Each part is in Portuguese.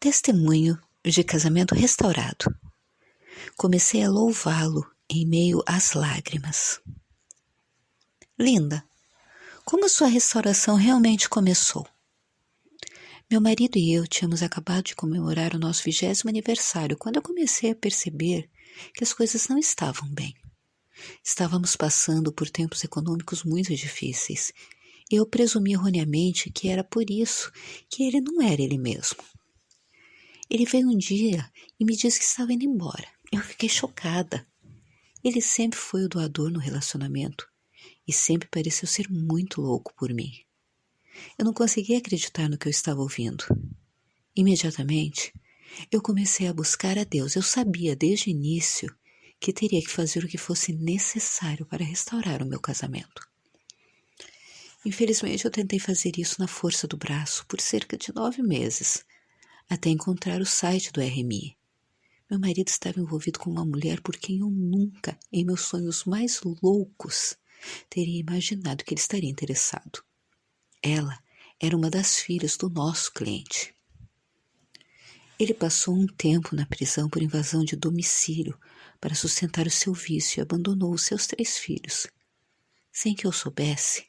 Testemunho de casamento restaurado. Comecei a louvá-lo em meio às lágrimas. Linda, como sua restauração realmente começou? Meu marido e eu tínhamos acabado de comemorar o nosso 20º aniversário quando eu comecei a perceber que as coisas não estavam bem. Estávamos passando por tempos econômicos muito difíceis e eu presumi erroneamente que era por isso que ele não era ele mesmo. Ele veio um dia e me disse que estava indo embora. Eu fiquei chocada. Ele sempre foi o doador no relacionamento e sempre pareceu ser muito louco por mim. Eu não conseguia acreditar no que eu estava ouvindo. Imediatamente, eu comecei a buscar a Deus. Eu sabia desde o início que teria que fazer o que fosse necessário para restaurar o meu casamento. Infelizmente, eu tentei fazer isso na força do braço por cerca de 9 meses, até encontrar o site do RMI. Meu marido estava envolvido com uma mulher por quem eu nunca, em meus sonhos mais loucos, teria imaginado que ele estaria interessado. Ela era uma das filhas do nosso cliente. Ele passou um tempo na prisão por invasão de domicílio para sustentar o seu vício e abandonou os seus 3 filhos. Sem que eu soubesse,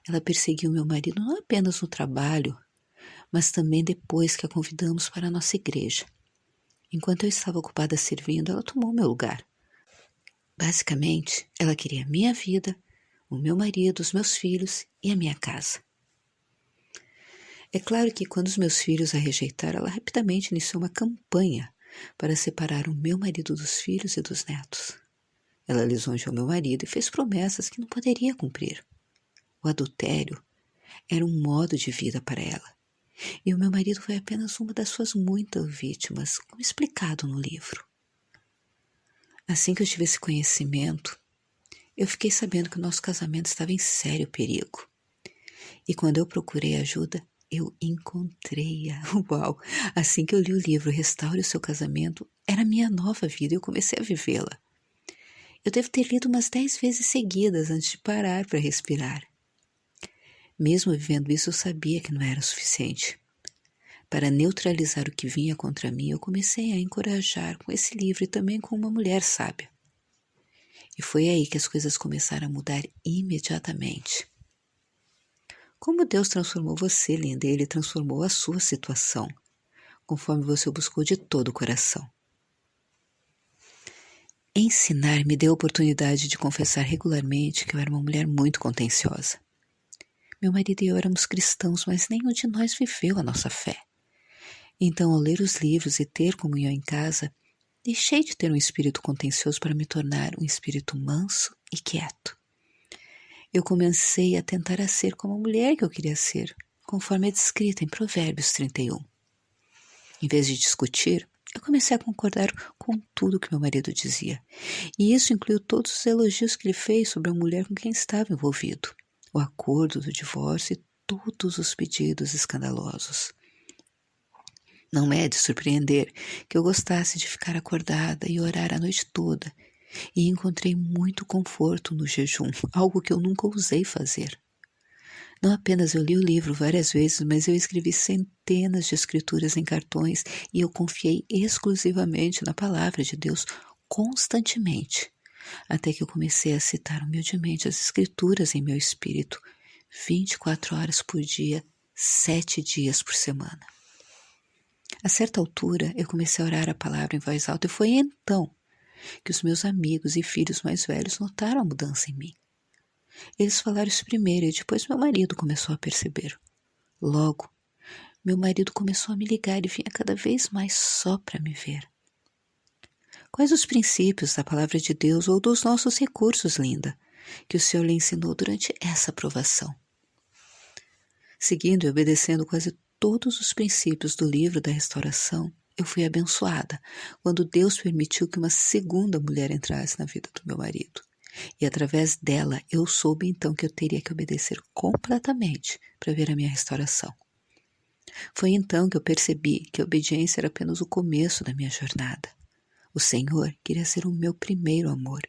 ela perseguiu meu marido não apenas no trabalho, mas também depois que a convidamos para a nossa igreja. Enquanto eu estava ocupada servindo, ela tomou meu lugar. Basicamente, ela queria a minha vida, o meu marido, os meus filhos e a minha casa. É claro que quando os meus filhos a rejeitaram, ela rapidamente iniciou uma campanha para separar o meu marido dos filhos e dos netos. Ela lisonjeou meu marido e fez promessas que não poderia cumprir. O adultério era um modo de vida para ela. E o meu marido foi apenas uma das suas muitas vítimas, como explicado no livro. Assim que eu tive esse conhecimento, eu fiquei sabendo que o nosso casamento estava em sério perigo. E quando eu procurei ajuda, eu encontrei-a. Uau! Assim que eu li o livro Restaure o Seu Casamento, era a minha nova vida e eu comecei a vivê-la. Eu devo ter lido umas 10 vezes seguidas antes de parar para respirar. Mesmo vivendo isso, eu sabia que não era o suficiente. Para neutralizar o que vinha contra mim, eu comecei a encorajar com esse livro e também com uma mulher sábia. E foi aí que as coisas começaram a mudar imediatamente. Como Deus transformou você, linda, Ele transformou a sua situação, conforme você o buscou de todo o coração. Ensinar me deu a oportunidade de confessar regularmente que eu era uma mulher muito contenciosa. Meu marido e eu éramos cristãos, mas nenhum de nós viveu a nossa fé. Então, ao ler os livros e ter comunhão em casa, deixei de ter um espírito contencioso para me tornar um espírito manso e quieto. Eu comecei a tentar a ser como a mulher que eu queria ser, conforme é descrita em Provérbios 31. Em vez de discutir, eu comecei a concordar com tudo que meu marido dizia. E isso incluiu todos os elogios que ele fez sobre a mulher com quem estava envolvido, o acordo do divórcio e todos os pedidos escandalosos. Não é de surpreender que eu gostasse de ficar acordada e orar a noite toda, e encontrei muito conforto no jejum, algo que eu nunca ousei fazer. Não apenas eu li o livro várias vezes, mas eu escrevi centenas de escrituras em cartões e eu confiei exclusivamente na palavra de Deus constantemente, até que eu comecei a citar humildemente as escrituras em meu espírito, 24 horas por dia, 7 dias por semana. A certa altura, eu comecei a orar a palavra em voz alta e foi então que os meus amigos e filhos mais velhos notaram a mudança em mim. Eles falaram isso primeiro e depois meu marido começou a perceber. Logo, meu marido começou a me ligar e vinha cada vez mais só para me ver. Quais os princípios da palavra de Deus ou dos nossos recursos, linda, que o Senhor lhe ensinou durante essa provação? Seguindo e obedecendo quase todos os princípios do livro da restauração, eu fui abençoada quando Deus permitiu que uma segunda mulher entrasse na vida do meu marido. E através dela eu soube então que eu teria que obedecer completamente para ver a minha restauração. Foi então que eu percebi que a obediência era apenas o começo da minha jornada. O Senhor queria ser o meu primeiro amor.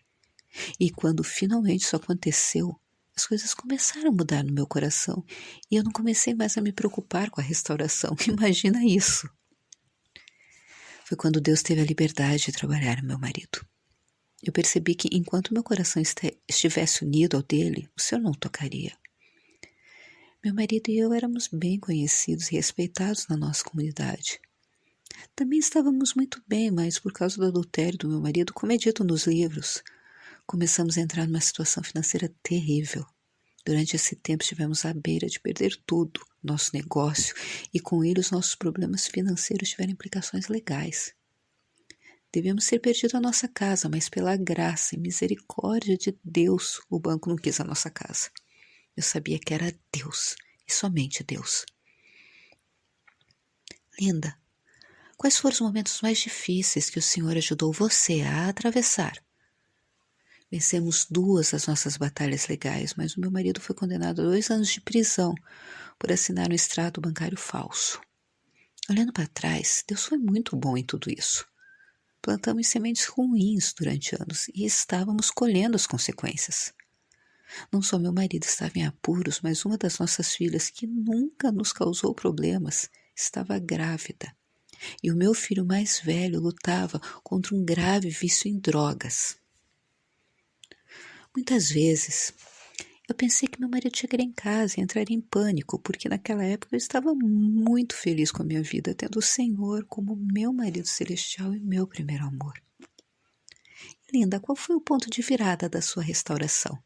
E quando finalmente isso aconteceu, as coisas começaram a mudar no meu coração e eu não comecei mais a me preocupar com a restauração. Imagina isso! Foi quando Deus teve a liberdade de trabalhar no meu marido. Eu percebi que enquanto meu coração estivesse unido ao dele, o Senhor não tocaria. Meu marido e eu éramos bem conhecidos e respeitados na nossa comunidade. Também estávamos muito bem, mas por causa do adultério do meu marido, como é dito nos livros, começamos a entrar numa situação financeira terrível. Durante esse tempo estivemos à beira de perder tudo, nosso negócio, e com ele os nossos problemas financeiros tiveram implicações legais. Devemos ter perdido a nossa casa, mas pela graça e misericórdia de Deus, o banco não quis a nossa casa. Eu sabia que era Deus, e somente Deus. Linda, quais foram os momentos mais difíceis que o Senhor ajudou você a atravessar? Vencemos 2 das nossas batalhas legais, mas o meu marido foi condenado a 2 anos de prisão por assinar um extrato bancário falso. Olhando para trás, Deus foi muito bom em tudo isso. Plantamos sementes ruins durante anos e estávamos colhendo as consequências. Não só meu marido estava em apuros, mas uma das nossas filhas, que nunca nos causou problemas, estava grávida. E o meu filho mais velho lutava contra um grave vício em drogas. Muitas vezes, eu pensei que meu marido chegaria em casa e entraria em pânico, porque naquela época eu estava muito feliz com a minha vida, tendo o Senhor como meu marido celestial e meu primeiro amor. Linda, qual foi o ponto de virada da sua restauração?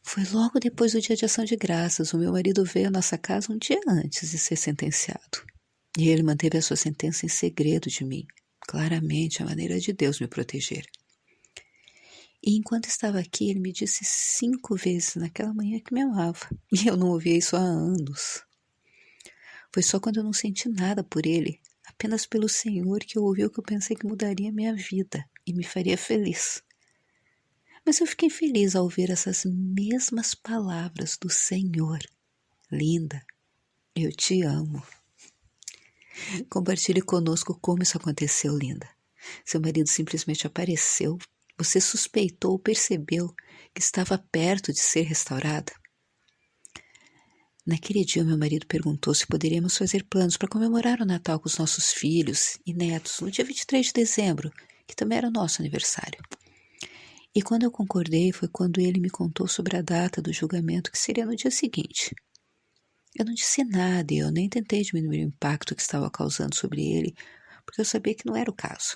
Foi logo depois do dia de ação de graças. O meu marido veio à nossa casa um dia antes de ser sentenciado. E ele manteve a sua sentença em segredo de mim. Claramente, a maneira de Deus me proteger. E enquanto estava aqui, ele me disse 5 vezes naquela manhã que me amava. E eu não ouvia isso há anos. Foi só quando eu não senti nada por ele, apenas pelo Senhor, que eu ouvi o que eu pensei que mudaria minha vida e me faria feliz. Mas eu fiquei feliz ao ouvir essas mesmas palavras do Senhor. Linda, eu te amo. Compartilhe conosco como isso aconteceu, linda. Seu marido simplesmente apareceu. Você suspeitou ou percebeu que estava perto de ser restaurada? Naquele dia, meu marido perguntou se poderíamos fazer planos para comemorar o Natal com os nossos filhos e netos no dia 23 de dezembro, que também era o nosso aniversário. E quando eu concordei, foi quando ele me contou sobre a data do julgamento, que seria no dia seguinte. Eu não disse nada e eu nem tentei diminuir o impacto que estava causando sobre ele, porque eu sabia que não era o caso.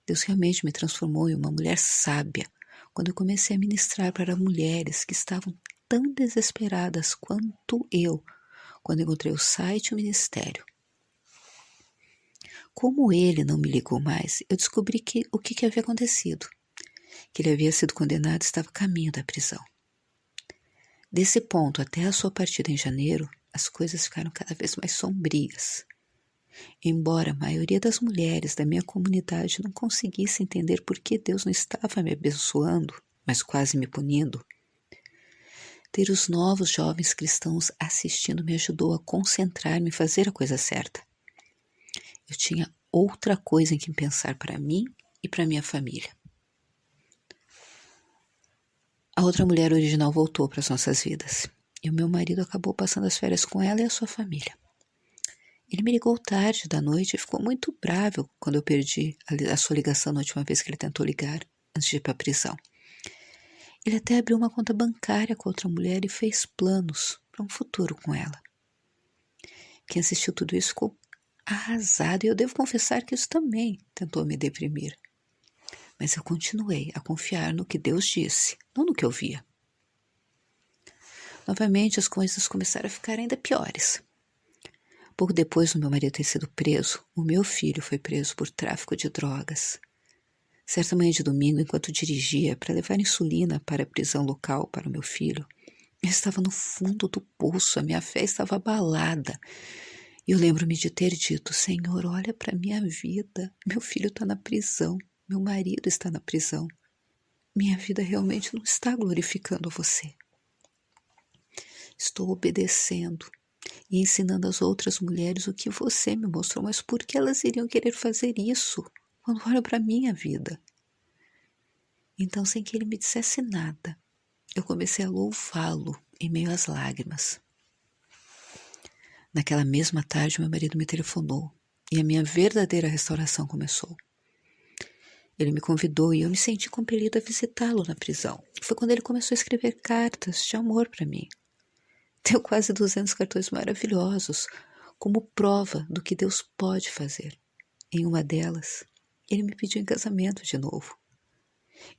Deus realmente me transformou em uma mulher sábia, quando eu comecei a ministrar para mulheres que estavam tão desesperadas quanto eu, quando encontrei o site e o ministério. Como ele não me ligou mais, eu descobri o que havia acontecido. Que ele havia sido condenado e estava a caminho da prisão. Desse ponto até a sua partida em janeiro, as coisas ficaram cada vez mais sombrias. Embora a maioria das mulheres da minha comunidade não conseguisse entender por que Deus não estava me abençoando, mas quase me punindo, ter os novos jovens cristãos assistindo me ajudou a concentrar-me e fazer a coisa certa. Eu tinha outra coisa em que pensar para mim e para minha família. A outra mulher original voltou para as nossas vidas, e o meu marido acabou passando as férias com ela e a sua família. Ele me ligou tarde da noite e ficou muito bravo quando eu perdi a sua ligação na última vez que ele tentou ligar, antes de ir para a prisão. Ele até abriu uma conta bancária com outra mulher e fez planos para um futuro com ela. Quem assistiu tudo isso ficou arrasado, e eu devo confessar que isso também tentou me deprimir. Mas eu continuei a confiar no que Deus disse, não no que eu via. Novamente as coisas começaram a ficar ainda piores. Pouco depois do meu marido ter sido preso, o meu filho foi preso por tráfico de drogas. Certa manhã de domingo, enquanto dirigia para levar insulina para a prisão local para o meu filho, eu estava no fundo do poço, a minha fé estava abalada. E eu lembro-me de ter dito: Senhor, olha para a minha vida, meu filho está na prisão. Meu marido está na prisão. Minha vida realmente não está glorificando você. Estou obedecendo e ensinando às outras mulheres o que você me mostrou, mas por que elas iriam querer fazer isso quando olham para a minha vida? Então, sem que ele me dissesse nada, eu comecei a louvá-lo em meio às lágrimas. Naquela mesma tarde, meu marido me telefonou e a minha verdadeira restauração começou. Ele me convidou e eu me senti compelida a visitá-lo na prisão. Foi quando ele começou a escrever cartas de amor para mim. Deu quase 200 cartões maravilhosos, como prova do que Deus pode fazer. Em uma delas, ele me pediu em casamento de novo.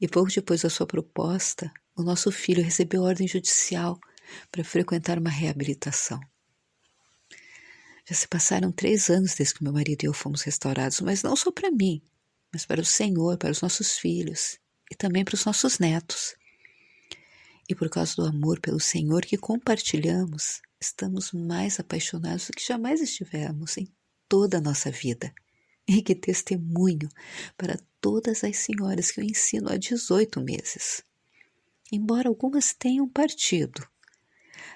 E pouco depois da sua proposta, o nosso filho recebeu ordem judicial para frequentar uma reabilitação. Já se passaram 3 anos desde que meu marido e eu fomos restaurados, mas não só para mim, mas para o Senhor, para os nossos filhos e também para os nossos netos. E por causa do amor pelo Senhor que compartilhamos, estamos mais apaixonados do que jamais estivemos em toda a nossa vida. E que testemunho para todas as senhoras que eu ensino há 18 meses. Embora algumas tenham partido,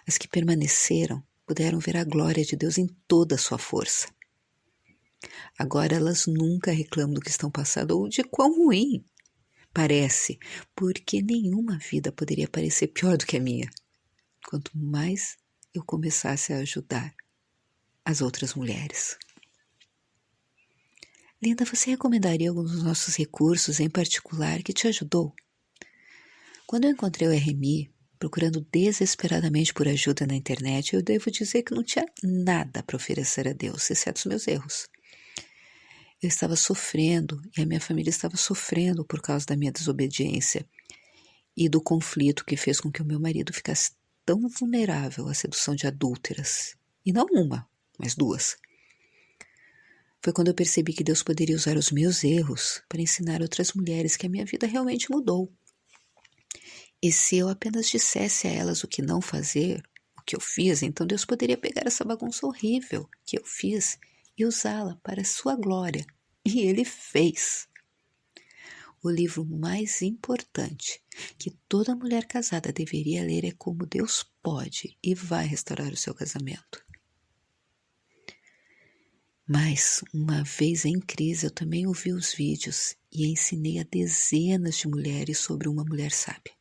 as que permaneceram puderam ver a glória de Deus em toda a sua força. Agora elas nunca reclamam do que estão passando ou de quão ruim parece, porque nenhuma vida poderia parecer pior do que a minha. Quanto mais eu começasse a ajudar as outras mulheres. Linda, você recomendaria alguns dos nossos recursos em particular que te ajudou? Quando eu encontrei o RMI, procurando desesperadamente por ajuda na internet, eu devo dizer que não tinha nada para oferecer a Deus, exceto os meus erros. Eu estava sofrendo e a minha família estava sofrendo por causa da minha desobediência e do conflito que fez com que o meu marido ficasse tão vulnerável à sedução de adúlteras. E não uma, mas 2. Foi quando eu percebi que Deus poderia usar os meus erros para ensinar outras mulheres que a minha vida realmente mudou. E se eu apenas dissesse a elas o que não fazer, o que eu fiz, então Deus poderia pegar essa bagunça horrível que eu fiz e usá-la para a sua glória. E Ele fez. O livro mais importante que toda mulher casada deveria ler é Como Deus Pode e Vai Restaurar o Seu Casamento. Mas, uma vez em crise, eu também ouvi os vídeos e ensinei a dezenas de mulheres sobre uma mulher sábia.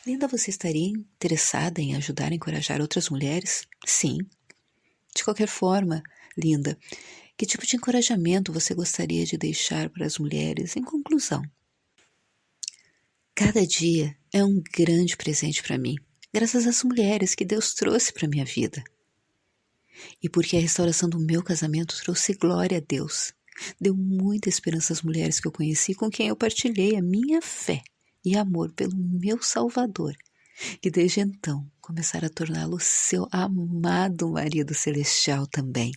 Linda, você estaria interessada em ajudar a encorajar outras mulheres? Sim. De qualquer forma, Linda, que tipo de encorajamento você gostaria de deixar para as mulheres em conclusão? Cada dia é um grande presente para mim, graças às mulheres que Deus trouxe para a minha vida. E porque a restauração do meu casamento trouxe glória a Deus, deu muita esperança às mulheres que eu conheci com quem eu partilhei a minha fé e amor pelo meu Salvador, que desde então começaram a torná-lo seu amado marido celestial também.